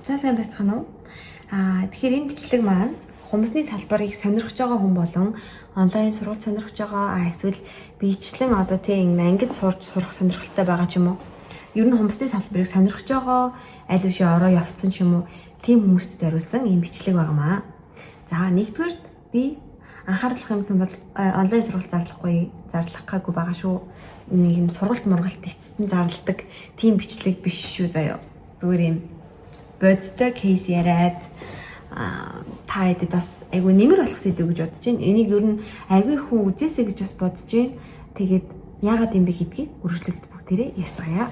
За сайн байцгаана уу? Тэгэхээр энэ бичлэг маань хүмүүсийн салбарыг сонирхож байгаа хүн болон онлайн сургалт сонирхож байгаа эсвэл биечлэн одоо тийм ангид сурч сурах сонирхолтой байгаа ч юм уу. Ер нь хүмүүсийн салбарыг сонирхож байгаа аль бишээ ороо явцсан ч юм уу тийм хүмүүст зориулсан ийм бичлэг байгаамаа. За нэгдүгээр би анхаарлах юм бол онлайн сургалт зарлахгүй байгаа шүү. Нэг юм сургалт мургалт эцэстэн зарладаг тийм бичлэг биш шүү заяа. Зүгээр юм бодтой кейс яриад та хэдэд бас айгүй нэмэр болох сэдв гэж бодож байна. Энийг ер нь айгүй хүн үзээсэй гэж бас бодож байна. Тэгээд яагаад юм бэ гэдгийг үргэлжлүүлэлт бүгдээрээ ярьцгаая.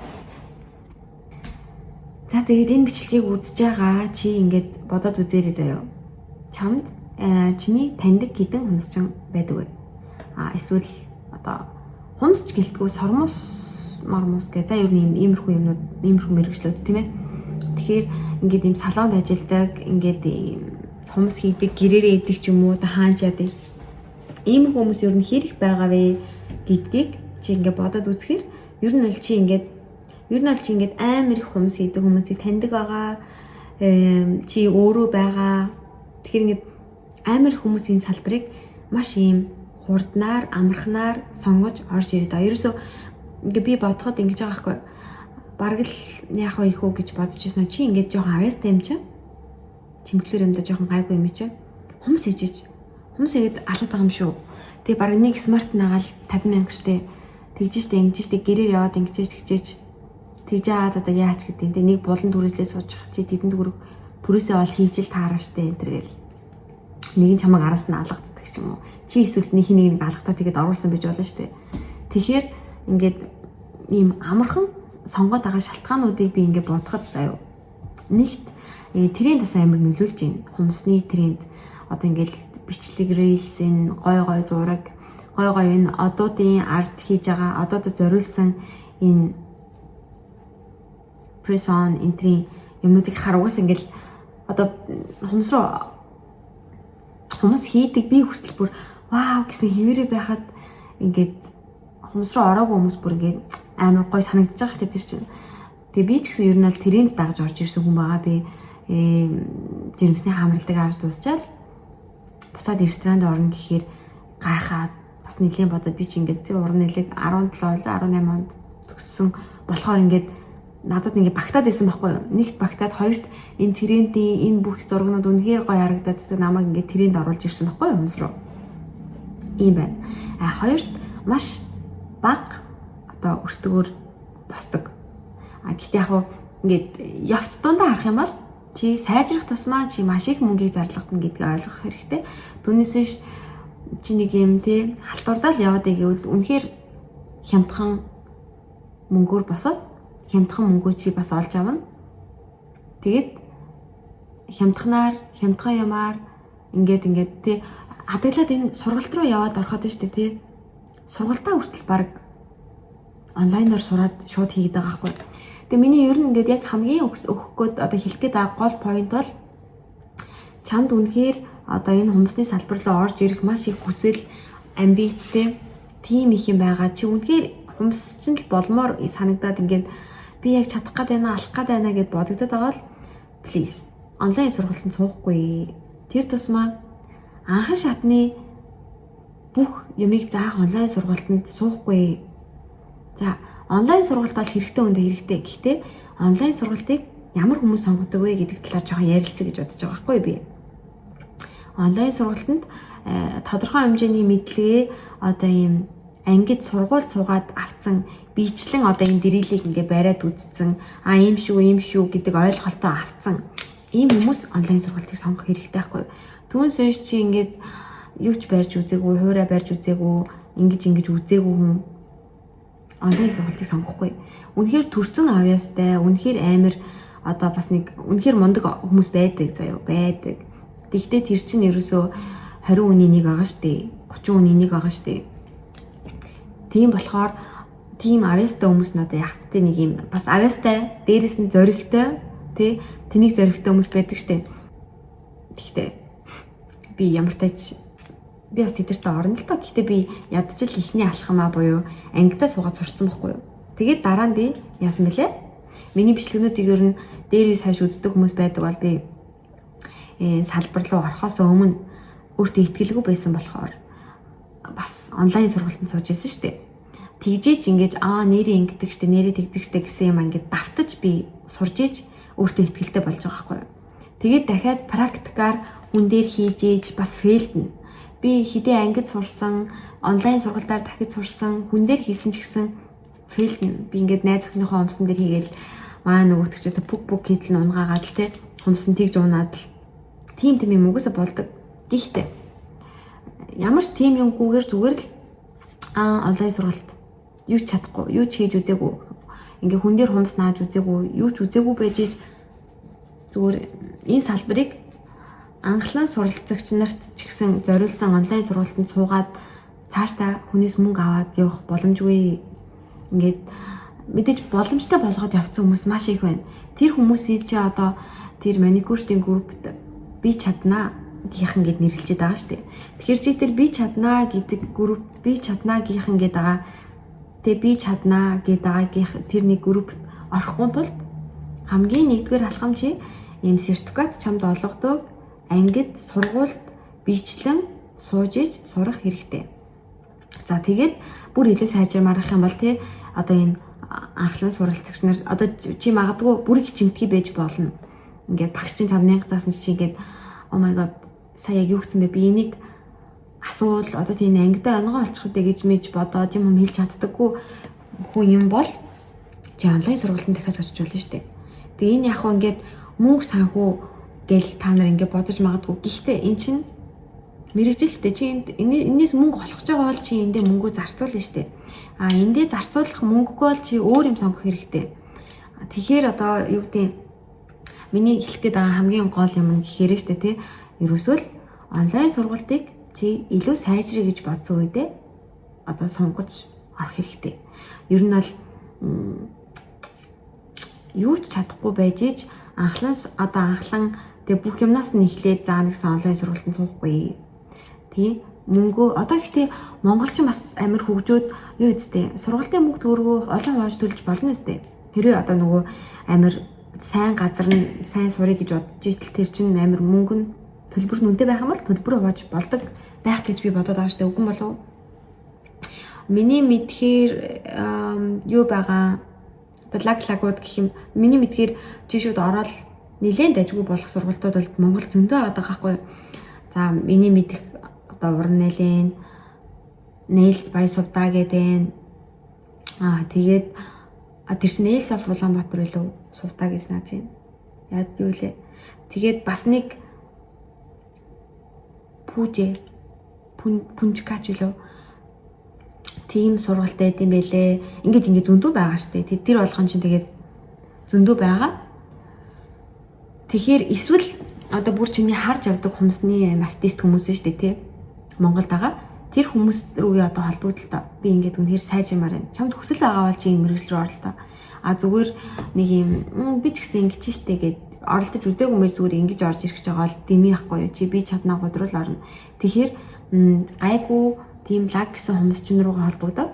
За тэгээд энэ бичлэгийг үзэж байгаа чи ингээд бодоод үзээрэй заяа. Чамд чиний таньдаг хэдэн хүмүүсчин байдаг вэ? Эсвэл одоо хумсч гэлтгүү сормос мормос гэх за ер нь иймэрхүү юмнууд иймэрхүү мэргэжлүүд тийм ээ. Тэгэхээр ингээд ийм салонд ажилладаг ингээд хумс хийдэг гэрээрээ идэг ч юм уу хаанч яадаг ийм хүмүүс ер нь хэрэг байгаа вэ гэдгийг чи ингээд бодоод үзэхээр ер нь аль чи ингээд амар их хумс хийдэг хүмүүсийг таньдаг байгаа чи өөрөө байгаа. Тэгэхээр ингээд амар их хүмүүсийн салбарыг маш ийм хурднаар амархнаар сонгож орж ирээд байгаа. Ерөөсөө ингээ би бодоход ингэж байгаа байхгүй. Бараг л яах вэ хөө гэж бодож ирсэн. Чи ингээд жоохон авьяастай юм чинь. Чимглэр юмдаа жоохон гайгүй юм чинь. Хумс хийжиж. Хумс хийгээд алаад байгаа юм шүү. Тэгээ бараг нэг смарт нагаал 50,000 штэ. Тэгжээжтэй ингэжтэй гэрээр яваад тэгжээж аваад одоо яач гэдэг. Тэ нэг булан түрээслээ суучих чи тэдэнд түрээсээ бол хийжил таараа штэ энэ төр гэл. Нэг нь чамайг араас нь алгаддаг ч юм уу. Чи эсвэл нэг алгатаа тэгээд оруулсан байж болно штэ. Тэгэхээр ингээд ийм амархан сонгоод байгаа шалтгаануудыг би ингээд бодоход заяа. Нэгт тренд бас амар нөлөөлж байна. Хумсны тренд одоо ингээд бичлэг рилсэн гой зураг гой энэ одуудын арт хийж байгаа одуудад зориулсан энэ прессон энтрийн юмнуудыг харагаас ингээд одоо хумс хийдэг би хүртэл бүр вау гэсэн хിവэрэ байхад ингээд хумс руу ороогүй хүмүүс бүр ингээд амар гой санагдаж байгаа шүү дээ тэр чинь. Тэгээ би ч гэсэн ер нь аль тренд дагаж орж ирсэн хүн байгаа би жирэмсний хамралдаг авч дуусчаал буцаад ресторанд орно гэхээр гайхаад бас нэлийн бодоод би чи ингээд тэр уран нэлийг 17 18 онд төгссөн болохоор ингээд надад ингээд багтаад байсан байхгүй юу. Нэгт багтаад хоёрт энэ трендийн энэ бүх зургнууд үнэхээр гоё харагдаад намайг ингээд тренд оруулж ирсэн байхгүй юу хумс руу. Ийм байна. Хоёрт маш бага одоо өртгөөр босдог. Гэхдээ яг ингээд явц дундаа харах юм бол чи сайжрах тусмаа чи маш их мөнгийг зарлагдана гэдгийг ойлгох хэрэгтэй. Түүнээс чи нэг юм тий халтурдаа л яваад байвал үнэхээр хямдхан мөнгөөр босоод хямдхан мөнгөө чи бас олж авна. Тэгээд хямдхан ямаар ингээд тий адаглаад энэ сургалт руу яваад ороход нь штэ тий сургалтаа хүртэл баг онлайнаар сураад шууд хийгээд байгаа байхгүй. Тэгээ миний ер нь ингээд яг хамгийн өгөх гээд одоо хэлэх гээд байгаа гол point бол чамд үнэхээр одоо энэ хүмүүсийн салбар руу орж ирэх маш их хүсэл амбицтэй тийм их юм байгаа. Чи үнэхээр хүмүүс чинь л болмоор санагдаад ингээд би яг чадах гээд байна алах гээд байна гэд бодогдоод байгаа бол please онлайн сургалтанд суухгүй. Тэр тусмаа анхан шатны бүх юмыг заах онлайн сургалтанд суухгүй. За онлайн сургалт бол хэрэгтэй үндэ хэрэгтэй. Гэхдээ онлайн сургалтыг ямар хүмүүс сонгодог вэ гэдэг талаар жоохон ярилцъя гэж бодож байгаа байхгүй би. Онлайн сургалтанд тодорхой хэмжээний мэдлэгээ одоо ийм ангид сургууль цугаад авсан биечлэн одоо энэ дэрэлийг ингээ бариад үзсэн ийм шүү гэдэг ойлголтоо авсан ийм хүмүүс онлайн сургалтыг сонгох хэрэгтэй байхгүй. Түүнээс чи ингээд юу ч барьж үзээгүй, хуурай барьж үзээгүй, ингэж үзээгүй хүн онлайн сургалтыг сонгохгүй. Үнэхээр төрцөн авьяастай, үнэхээр амар одоо бас нэг үнэхээр мундаг хүмүүс байдаг заяа байдаг. Тэгвэл тэр чинь ерөөсөө 20 үний нэг байгаа штэ, 30 үний нэг байгаа штэ. Тийм болохоор тийм авьяастай хүмүүс надад ягттай нэг юм бас авьяастай, дээрэс нь зоригтой, тий тэнийг зоригтой хүмүүс байдаг штэ. Тэгтээ би ямар тач би бас тэдэртээ орно л доо. Гэхдээ би ядчил ихний алхамаа буюу ангидаа суугаад сурцсан байхгүй юу. Тэгээд дараа нь би яасан бэлээ? миний бичлэгнүүдийг ер нь дээрээс хойш үздэг хүмүүс байдаг бол би салбар руу орохоос өмнө өөртөө итгэлгүй байсан болохоор бас онлайн сургалтанд сууж байсан шүү дээ. Тэгжээч ингэж нэрээ ингэдэг штэ нэрээ тэгдэг штэ гэсэн юм ингээд давтаж би сурж иж өөртөө итгэлтэй болж байгаа байхгүй юу. Тэгээд дахиад практикаар хүн дээр хийж иж бас фейлдэн. Би хэдий ангид сурсан, онлайн сургалтаар дахиж сурсан, хүн дээр хийсэн ч гэсэн фейлдэн. Би ингээд найз охиныхоо умсан дээр хийгээл нөгөөтг чи пүг хийдэл нь унгаагаад л те хумсан тэгж унаад л тийм юм угсаа болдог. Гэхдээ ямар ч тийм юмгүйгээр зүгээр л онлайн сургалт юу ч чадахгүй, юу ч хийж үзээгүй. Ингээ хүн дээр хумс нааж үзээгүй, юу ч үзээгүй байж ич зүгээр энэ салбарыг анхлан суралцагч нарт ч гэсэн зориулсан онлайн сургалтанд суугаад цаашдаа хүнээс мөнгө аваад явах боломжгүй. Ингээд мэдээж боломжтой болгоод явцсан хүмүүс маш их байна. Тэр хүмүүсийг чи одоо тэр маникюртын группт би чаднаа гийнхэн гэд нэрлэлчихэд байгаа шүү дээ. Тэгэхээр чи тэр би чаднаа гэдэг групп би чаднаа гийнхэн гээд байгаа. Тэгээ би чаднаа гээд байгаа тэр нэг группт орохгүй тулд хамгийн нэгдүгээр алхам чи ийм сертификат чамд олгодог ангид сургуульд бичлэн сууж иж сурах хэрэгтэй. За тэгээд бүр илүү сайжрамаар ах юм бол тий одоо энэ анхлан суралцагч нар одоо чи магадгүй бүрийг чимтгий байж болно. Ингээд багш чинь 5000 заасан чи ингээд oh my god сая яг юу гэсэн бэ би энийг асуул одоо тийм ангидаа онгоо олчиход гэж мэж бодоод юм хэлж чаддаггүй хүн юм бол чи онлайн сургалтанд дахиад очиж болно шүү дээ. Тэгээ энэ яг ингээд мөнгө санхүү гэл та нар ингээд бодож магадгүй. Гэхдээ эн чинь мэрэгжил шүү дээ. Чи энэс мөнгө олох гэж байгаа бол чи эндээ мөнгөө зарцуулна шүү дээ. Эндээ зарцуулах мөнгөгүй бол чи өөр юм сонгох хэрэгтэй. Тэгэхээр одоо юу гэдэг миний хэлэх гээд байгаа хамгийн гол юм нь гэхээр шүү дээ тий. Ерөөсөө л онлайн сургалтыг чи илүү сайжрыг гэж бодсон үедээ одоо сонгож орох хэрэгтэй. Ер нь бол юу ч чадахгүй байж ич анхлан тэгээ бүх юмнаас нь эхлээд заана гэсэн онлайн сургалтанд суухгүй. Тий мөнгөө одоо гэхдээ монголчин бас амар хөгжөөд юу үстэй сургалтын мөнгө төгрөгөө олон хувааж төлж болно үстэй. Тэрээ одоо нөгөө амар сайн газар нь сайн сурыг гэж бодож итэл тэр чинь амар мөнгө нь төлбөр нь үнэтэй байх юм бол төлбөр хувааж болдог байх гэж би бодоод байгаа шүү дээ. Үгүй болов. Миний мэдхээр юу байгаа лагууд гэх юм. Миний мэдхээр жишүүд ороод нэлээд дажгүй болох сургалтууд бол Монгол зөндөө байгаа байхгүй юу. За миний мэдих одоо уран нэлээд Nails by Suvda гэдэг. Тэгээд тэр чинь Nails of Улаанбаатар билүү Suvda гэж наад чинь. Яад юу лээ. Тэгээд бас нэг Пүнжкач билүү. Тийм сургалтай гэдэм байлээ. Ингээд зөндөө байгаа штэ. Тэр болгон чинь тэгээд зөндөө байгаа. Тэгэхээр эсвэл одоо бүр чиний харж явдаг хүмүүсний артист хүмүүс штэ тий. Монголд байгаа. Тэр хүмүүс рүүгээ одоо холбогдлоо. Би ингээд үнэхээр сайжмаар байна. Чамд хүсэл байгаа бол чи энэ мэргэжил рүү оролтоо. Зүгээр нэг юм би ч гэсэн ингэж штэ гэд оролдож үзээгүй мэж зүгээр ингэж орж ирэх гэж байгаа бол дэмий ахгүй юу. Чи би чаднаа годруул орно. Тэгэхээр айгу тийм лаг гэсэн хүмүүс чинь руугаа холбогдоод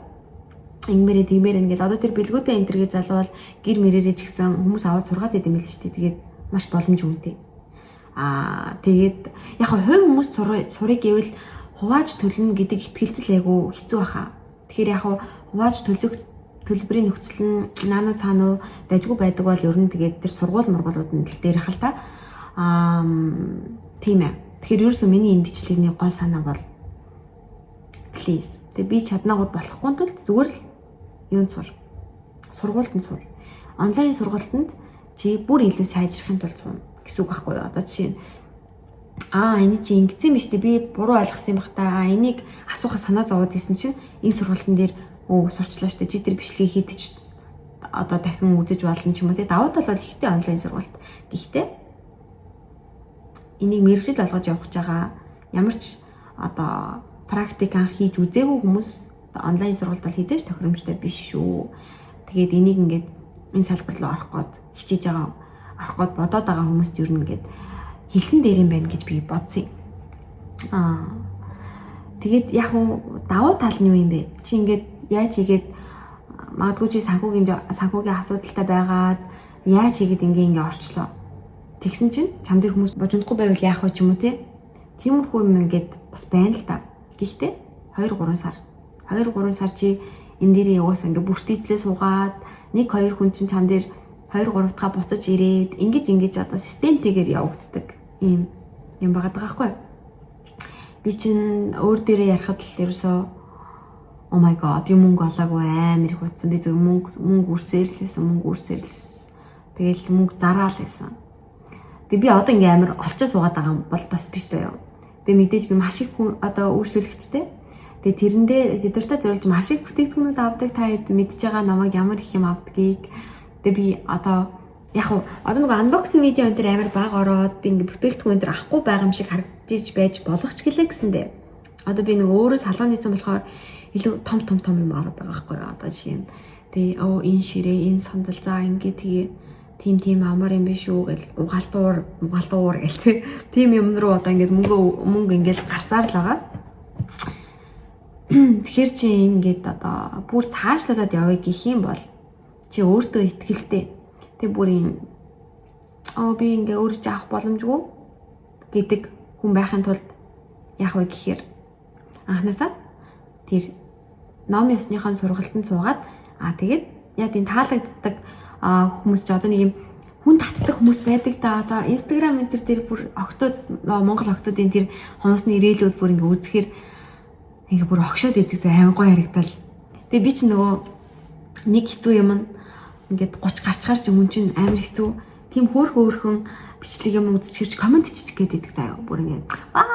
ингэмээрээ тиймээр ингээд одоо тэр бэлгүүтэй энтергээ залуул гэр мэрээрээ ч гэсэн хүмүүс аваад сургаад идэм байл шүү дээ. Тэгээд маш боломж үнэтэй. Тэгээд яг хувь хүмүүс сурыг гэвэл хувааж төлнө гэдэг итгэлцэл айгу хэцүү баха. Тэгэхээр яг хувааж төлөх төлбөрийн нөхцөл нь наано цаануу дайггүй байдаг бол ер нь тэгээд тэр сургуулиудад нь дээрх л та. Тийм ээ. Тэгэхээр ерөөсөө миний энэ бичлэгний гол санаа бол please. Тэгээ би чаднаагууд болохгүй тулд зүгээр л юунд сур. Сургуультанд сур. Онлайн сургалтанд чи бүр илүү сайжрахын тулд сур гэсэн үг байхгүй юу? Одоо жишээ нь энийг чи ингэсэн юм шүү дээ. Би буруу ойлгосон юм бах та. Энийг асуухаа санаа зовоод исэн чинь энэ сургалтын дээр сурчлаа шүү дээ. Чи тэр бичлэгийг хийдэж одоо дахин үзэж болно ч юм уу те. Давуу тал бол ихтэй онлайн сургалт. Гэхдээ энийг мэргэжил олгож явах гэж байгаа ямар ч одоо практик анх хийж үзээгүй хүмүүс онлайн сургалтаар хийдэж тохиромжтой биш шүү. Тэгээд энийг ингээд энэ салбар руу орох гээд хичээж байгаа орох гээд бодоод байгаа хүмүүст ер нь ингээд хэлсэн дээр юм байна гэж би бодсон. Тэгээд яг давуу тал нь юу юм бэ? Чи ингээд яаж игээд магадгүй чи санхүүгийн асуудалтай байгаад Яаж хийгээд ингээ орчлоо. Тэгсэн чинь чам дээр хүмүүс божиндгүй байвал яах вэ ч юм уу те. Тиймэрхүү юм ингээд бас байна л да. Гэхдээ 2-3 сар чи энэ дээр яваас ингээ бүртгийтлээ суугаад 1-2 хүн чинь чам дээр 2-3 дахь буцаж ирээд ингэж одоо системтэйгээр явагддаг юм байгаад байгаа байхгүй. Би чинь өөр дээрээ ярахад л ерөөсөө oh my god би мөнгө олоогүй амар их утсан. Би зөв мөнгө үрсэрлээсэн. Тэгэл мөнгө зараал байсан. Тэгээ би одоо ингээ амар олчоо суугаад байгаа юм бол бас биш заяа. Тэгээ мэдээж би маш их одоо үйлчлүүлэгчтэй. Тэгээ тэрэндээ тэдэртээ зориулж маш их бүтээгдэхүүнүүд авдаг. Та хэд мэдж байгаа намайг ямар их юм авдгийг. Тэгээ би одоо яг одоо нэг unboxing видео энэ төр амар бага ороод би ингээ бүтээгдэхүүн энэ авахгүй байгаа юм шиг харагдаж байж болох ч гэлээ гэсэндээ. Одоо би нэг өөрөө салон хийсэн болохоор илүү том юм ороод байгаа байхгүй юу. Одоо жишээ нь тэгээ энэ ширээ, энэ сандал за ингээ тэгээ тийм амар юм биш үү гэл угаалтуур гэл тийм юм руу одоо ингээ мөнгө ингээл гарсаар л байгаа. Тэгэхээр чи ингээд одоо бүр цаашлуулад явъя гэх юм бол чи өөртөө итгэлтэй. Тэг бүрийн би ингээ өөрөө ч авах боломжгүй гэдэг хүн байхын тулд яах вэ гэхээр анханасаа тэр номын ёсныхон сургалтанд суугаад тэгээд яа тийм таалагддаг хүмүүс ч одоо нэг юм хүн татдаг хүмүүс байдаг да. Одоо Instagram энэ төр бүр Монгол октоодын тэр хүмүүсийн ирээлүүд бүр ингээ үзэхээр ингээ бүр огшоод идэг амар гоё харагдал. Тэгээ би ч нөгөө нэг хэцүү юм ингээд 30 гарчгаар ч хүн чинь амар хэцүү. Тийм хөөрхөн бичлэг юм үзчихэрч комент хийчих гээд идэг заяа. Бүр ингээд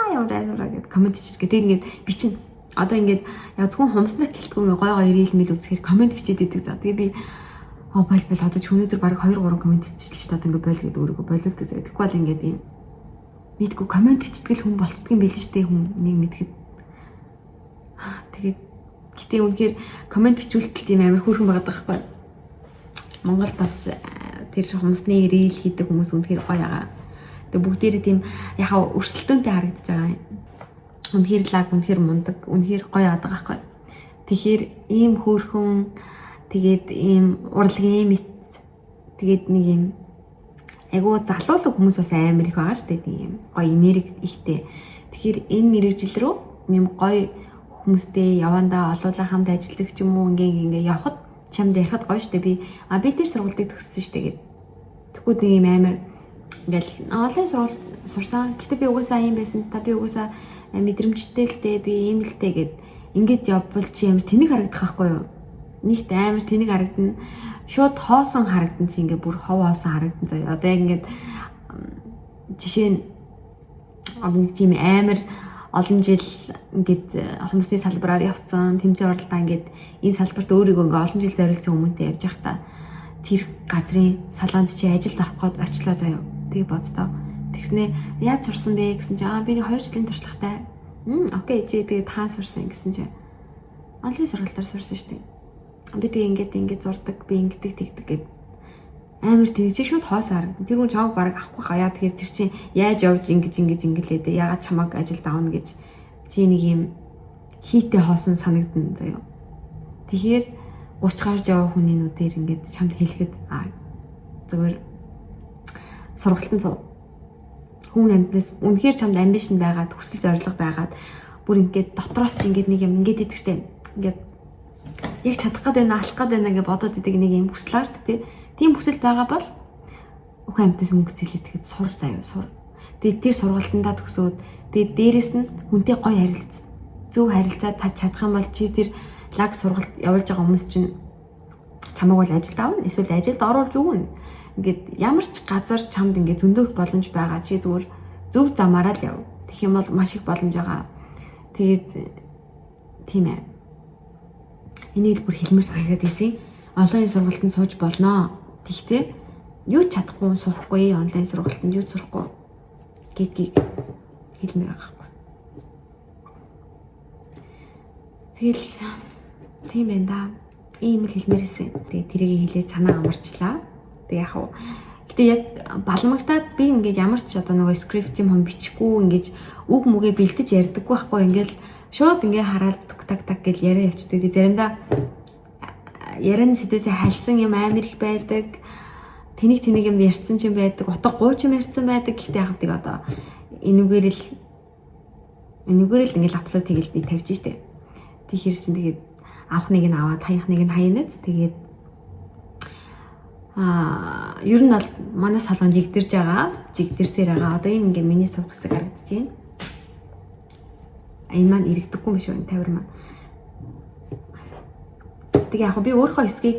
яваа гэд комент хийчих гээд ингээд би чинь одоо ингээд яг зөвхөн хумснаа гэлтгүй гой ирээлмэл үзэхээр комент бичээд идэг за. Тэгээ би бол одоо ч өнөөдөр баг 2-3 комент биччихлээ шүү дээ. Одоо ингээд бойл гэдэг өөрийгөө боловлдог заяа. Тэгэхгүй бол ингээд юм мэдгүй комент бичдэг хүн болцдг юм билээ шүү дээ хүн нэг мэдхэд. Тэгээд гэтээ үнэхээр комент бичүүлэлт тийм амар хөөрхөн байгаа байхгүй. Монголд бас тэр хумсны ирээл хийдэг хүмүүс үнэхээр гоё байгаа. Тэгээ бүгдээрээ тийм яхаа өрсөлдөөнтэй харагдаж байгаа юм. Үнэхээр лаг, үнэхээр мундаг, үнэхээр гоё байгаа байхгүй. Тэгэхээр ийм хөөрхөн тэгээд ийм урлагийн мэт тэгээд нэг ийм айгуу залуулаг хүмүүс бас амар их байгаа шүү дээ. Тийм гоё энерги ихтэй. Тэгэхээр энэ мэрэгжил рүү ийм гоё хүмүүстэй явандаа олуулаа хамт ажилладаг ч юм уу ингээ явхад чамд ярихад гоё штэ би тэр сургалтыг төгссөн штэ гэд. Тэгвэл нэг юм амар ингээл онлайн сургалт сурсан. Гэтэ би угаасаа юм байсан. Та би угаасаа мэдрэмжтэй л дээ би ийм л дээ гэд ингээд явбал чи амар тэнэг харагдах байхгүй юу? Нэгт амар тэнэг харагдана. Шууд хоосон харагдана чи ингээ бүр хов хоосон харагдана заяа. Одоо ингээд жишээ нь нэг тийм амар олон жил ингээд хүмүүсийн салбараар явцсан тэмцээн оролдоо ингээд энэ салбарт өөрийгөө ингээ олон жил зориулсан хүмүүнтэй явж явах та тэр газрын салонд чи ажилд авах гээд очлоо заяа. Тэг боддоо. Тэгснээ яаж сурсан бэ гэсэн чи би нэг 2 жилийн туршлагатай. Окей чи тэгээ таан сурсан гэсэн чи онлайн сургалтаар сурсан шүү дээ. Би тэгээ ингээд зурдаг би ингэдэг тэгдэг гэд амар тийм чи шууд хоос харагдана. Тэр хүн чамайг бараг авахгүй хаяа. Тэгэхээр тэр чинь яаж явж ингэлээ дээ. Ягаад чамайг ажилд авна гэж чи нэг юм хийтэй хоосон санагдана заяа. Тэгэхээр 30 гарч яваа хүний нүдээр ингээд чамд хэлэхэд зүгээр сургалтын суу. Хүн амьтнаас үнэхээр чамд амбишн байгаад хүсэл зориг байгаад бүр ингээд дотроос чи ингээд нэг юм ингээд идэхтэй. Ингээд яг чадах гээд байна, алах гээд байна гэж бодоод идэг нэг юм хүсэл байгаа шүү дээ. Тийм хүсэл байгаа бол өхөн амьтнаас мөнгө зээлэхэд сур заяа сур. Тэгээд тэр сургалтандаа төгсөөд тэгээд дээрэс нь хүнтэй гоё харилцаа. Зөв харилцаа чадах юм бол чи тэр лаг сургалт явуулж байгаа хүмүүс чинь чамайг бол ажилд авна. Эсвэл ажилд оруулж өгнө. Ингээд ямар ч газар чамд ингээд зөндөөх боломж байгаа. Чи зүгээр зөв замаараа л яв. Тэгэх юм бол маш их боломж байгаа. Тэгээд тийм ээ. Энийг бүр хэлмээр санагдаад байсан. Онлайн сургалтанд сууж болноо. Тэгтээ юу чадахгүй сурахгүй онлайн сургалтанд юу сурахгүй гэдгийг хэлмээр байгаа байхгүй. Тэгэл тийм байна да. Ийм л хэлмээр хэлсэн. Тэгээ тэрийг хэлээд санаа амарчлаа. Тэг яг уу. Гэтэ яг балмагтаад би ингээд ямар ч одоо нөгөө скрипт юм бичихгүй ингээд үг мүгээ бэлдэж ярьдаггүй байхгүй. Ингээд шууд ингээд хараад так гэж яриа явчихдаг. Заримдаа яран сэдвээсээ халсан юм амар их байдаг. тэнийг юм ярьсан ч юм байдаг, утга 30 юм ярьсан байдаг. Гэхдээ яг тийг одоо энүүгээр л ингээл апплод тэгэл би тавьж штэ. Тэгэхээр чинь тэгээд авахныг нь аваад хаяхныг нь хаянаас тэгээд ер нь бол манай салган жигдэрсээр байгаа. Одоо энэ ингээ миний суух хэсэг харагдаж байна. Энэ маань иргэдэггүй юм шүү энэ тавир маань. Тэгээ яг би өөрийнхөө хэсгийг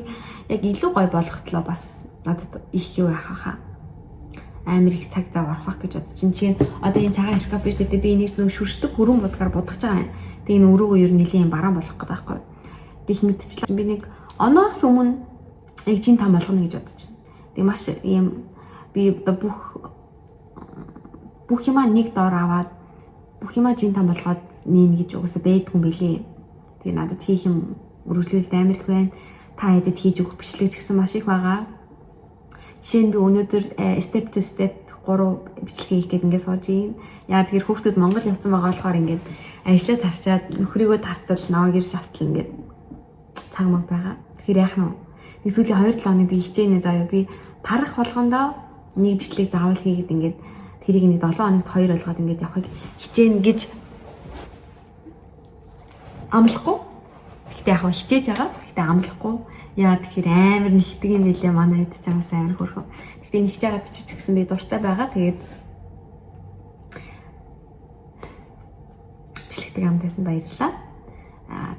яг илүү гоё болгохтлоо бас надад их юу яах хаа. Амар их цаг зав орох гэж бодож чинь одоо энэ цагаан шкаф биш гэдэг би энийг нэг шүршдэг хөрөн будгаар бодож байгаа юм. Тэгээ энэ өрөөгөө ер нь нэлийн бараан болох гэдэг байхгүй. Гэх мэдчлээ би нэг оноос өмнө яг жин там болгоно гэж бодож байна. Тэгээ маш ийм би одоо бүх юмаа нэг доор аваад бүх юмаа жин там болгоод нээн гэж угаасаа байдгүй юм билээ. Тэгээ надад хийх юм үргэлжлүүлэлт амар их байна. Та хэдэд хийж өгөх бичлэг ч гэсэн маш их байгаа. Жишээ нь би өнөөдөр step to step 3 бичлэгээ хийх гээд ингээд сууж юм. Яа тэгэхээр хүүхдүүд Монгол явсан байгаа болохоор ингээд ажиллаа тарчаад нөхрийгөө тартал наваг ир шавтал ингээд цаг маг байгаа. Тэгэхээр яах нь нэг сүүлийн 2-7 хоног би хичээнэ заяа би тарах болгондоо нэг бичлэг заавал хийгээд ингээд тэрийг нэг 7 хоногт 2 болгоод ингээд явахыг хичээнэ гэж амлахгүй. Гэхдээ яг хичээж байгаа. Гэхдээ амлахгүй. Яа тэгэхээр амар нэгтгэг юм билээ манай хэд ч амаас амар хөрхөө. Гэхдээ нэгж байгаа бичиж гисэн би дуртай байгаа. Тэгээд бичлэгтэй хамтайсан баярлалаа.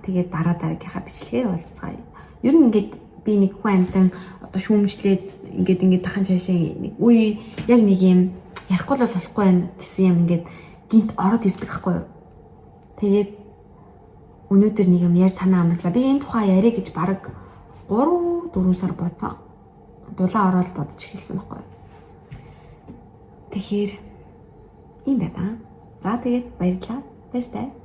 Тэгээд дараагийнхаа бичлэгээр уулзцгаая. Ер нь ингээд би нэг хүн амтан одоо шүүмжлээд ингээд дахин цаашаа нэг үе яг нэг юм ярихгүй л болохгүй байх гэсэн юм ингээд гинт ороод ирдэг байхгүй юу. Тэгээд өнөөдөр нэг юм ярьж санаа амарлаа. Би энэ тухай яриа гэж бараг 3-4 сар бодсон. Дулаан ороод бодож эхэлсэн байхгүй юу. Тэгэхээр ийм байна. За тэгээд баярлалаа. Баяртай.